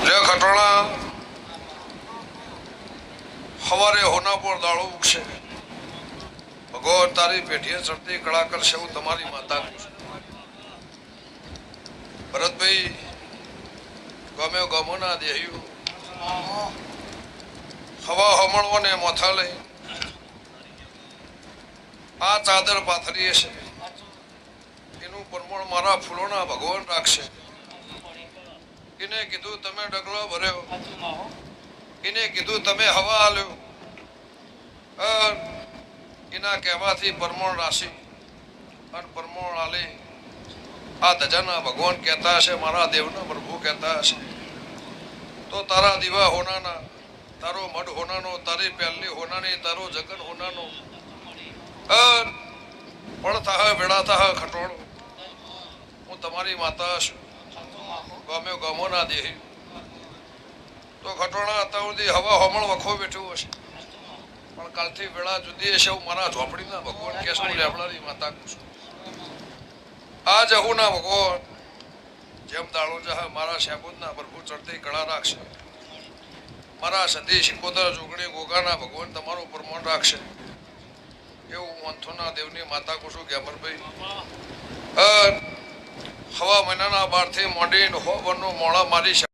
રે ખટોણા હવારે હોના પર દાળો ઉગશે ભગવાન તારી પેઢીએ ચડતી કળા કરશે હું તમારી માતા ભરતભાઈ ગમે ગમો ના દેહ્યું હવા હમણવો ને મોથા લઈ આ ચાદર પાથરી છે એનું પ્રમાણ મારા ફૂલોના ભગવાન રાખશે એને કીધું તમે ડગલો ભર્યો એને કીધું તમે હવા આલ્યો એના કહેવાથી પરમોણ રાશિ અને પરમોણ આલે આ ધજાના ભગવાન કહેતા હશે મારા દેવના પ્રભુ કહેતા હશે તો તારા દીવા હોનાના તારો મઢ હોનાનો તારી પહેલી હોનાની તારો જગન હોનાનો પડતા વેળા થા ખટોળો હું તમારી માતા છું ગમે ગમો ના દે તો ખટોળા અત્યાર સુધી હવા હમણ વખો બેઠું હશે પણ કાલથી વેળા જુદી હશે હું મારા ઝોપડીના ભગવાન કેસ હું લેબડાની માતા છું આ જહુના ભગવાન જેમ દાળો જહ મારા શેબુદના પ્રભુ ચડતી કળા રાખશે મારા સદી શિકોતર જોગણી ગોગાના ભગવાન તમારું પ્રમાણ રાખશે એવું મંથોના દેવની માતા કુશું ગેમરભાઈ હવા મહિનાના 12 થી મોડી હો વનનો મોળા મારી